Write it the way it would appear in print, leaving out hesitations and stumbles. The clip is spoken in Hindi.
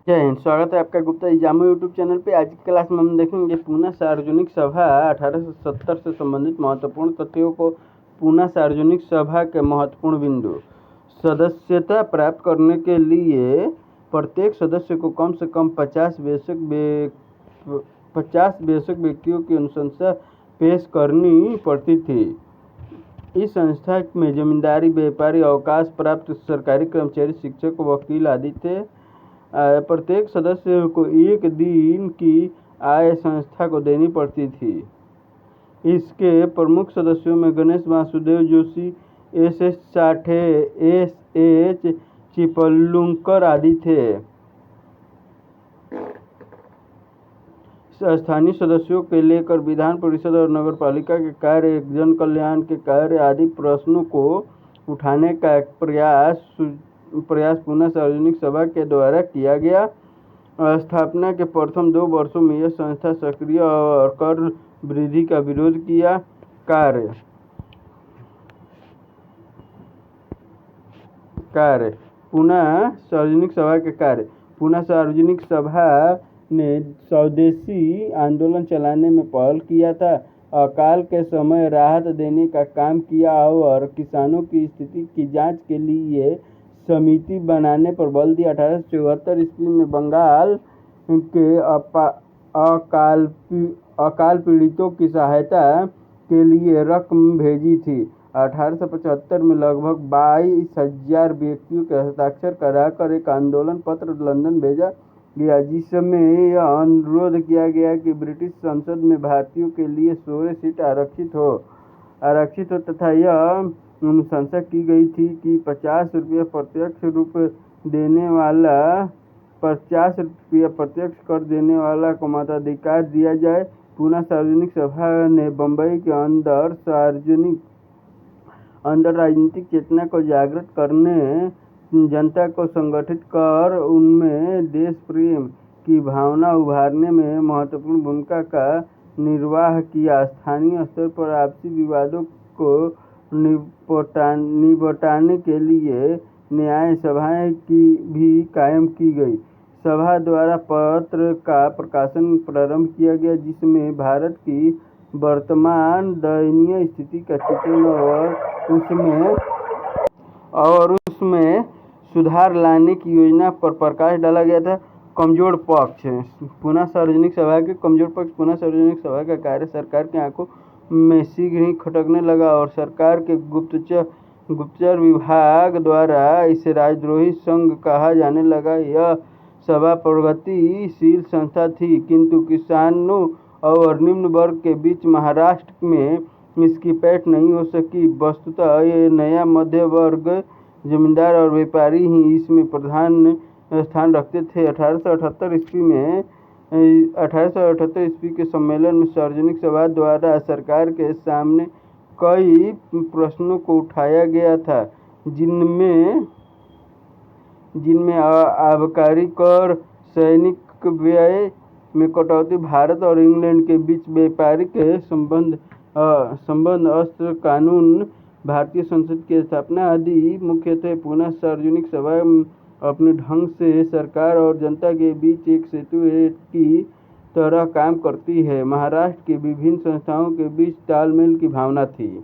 जय हिंद। स्वागत है आपका गुप्ता एग्जामो यूट्यूब चैनल पे। आज की क्लास में हम देखेंगे पुणे सार्वजनिक सभा 1870 से संबंधित महत्वपूर्ण तथ्यों को। पुणे सार्वजनिक सभा के महत्वपूर्ण बिंदु। सदस्यता प्राप्त करने के लिए प्रत्येक सदस्य को कम से कम 50 वयस्क व्यक्तियों की अनुशंसा पेश करनी पड़ती थी। इस संस्था में जमींदारी, व्यापारी, अवकाश प्राप्त सरकारी कर्मचारी, शिक्षक, वकील आदि थे। प्रत्येक सदस्य को एक दिन की आय संस्था को देनी पड़ती थी। इसके प्रमुख सदस्यों में गणेश वासुदेव जोशी, एस साठे, एस चिपलुंकर आदि थे। स्थानीय सदस्यों के लेकर विधान परिषद और नगरपालिका के कार्य, जन कल्याण के कार्य आदि प्रश्नों को उठाने का एक प्रयास पुणे सार्वजनिक सभा के द्वारा किया गया। स्थापना के प्रथम 2 वर्षों में यह संस्था सक्रिय और कर वृद्धि का विरोध किया। कार्य पुणे सार्वजनिक सभा के कार्य। पुणे सार्वजनिक सभा ने स्वदेशी आंदोलन चलाने में पहल किया था। अकाल के समय राहत देने का काम किया और किसानों की स्थिति की जांच के लिए समिति बनाने पर बल दिया। 1874 ईस्वी में बंगाल के अकाल पीड़ितों की सहायता के लिए रकम भेजी थी। 1875 में लगभग 22,000 व्यक्तियों के हस्ताक्षर कराकर एक आंदोलन पत्र लंदन भेजा गया, जिसमें यह अनुरोध किया गया कि ब्रिटिश संसद में भारतीयों के लिए 16 सीट आरक्षित हो तथा यह अनुशंसा की गई थी कि 50 रुपये प्रत्यक्ष कर देने वाला को मताधिकार दिया जाए। पुणे सार्वजनिक सभा ने बम्बई के अंदर राजनीतिक चेतना को जागृत करने, जनता को संगठित कर उनमें देश प्रेम की भावना उभारने में महत्वपूर्ण भूमिका का निर्वाह किया। स्थानीय स्तर पर आपसी विवादों को निपटाने के लिए न्याय सभाएं भी कायम की गई। सभा द्वारा पत्र का प्रकाशन प्रारंभ किया गया, जिसमें भारत की वर्तमान दयनीय स्थिति का चित्रण और उसमें सुधार लाने की योजना पर प्रकाश डाला गया था। कमजोर पक्ष। पुणे सार्वजनिक सभा के कमजोर पक्ष। पुणे सार्वजनिक सभा का कार्य सरकार की आंखों में शीघ्र ही खटकने लगा और सरकार के गुप्तचर विभाग द्वारा इसे राजद्रोही संघ कहा जाने लगा। यह सभा प्रगतिशील संस्था थी, किंतु किसानों और निम्न वर्ग के बीच महाराष्ट्र में इसकी पैठ नहीं हो सकी। वस्तुतः ये नया मध्य वर्ग, जमींदार और व्यापारी ही इसमें प्रधान स्थान रखते थे। 1878 ईस्वी के सम्मेलन में सार्वजनिक सभा द्वारा सरकार के सामने कई प्रश्नों को उठाया गया था, जिनमें आबकारी कर, सैनिक व्यय में कटौती, भारत और इंग्लैंड के बीच व्यापारिक संबंध, अस्त्र कानून, भारतीय संसद की स्थापना आदि मुख्य थे। पुणे सार्वजनिक सभा अपने ढंग से सरकार और जनता के बीच एक सेतु की तरह काम करती है। महाराष्ट्र की विभिन्न संस्थाओं के बीच तालमेल की भावना थी।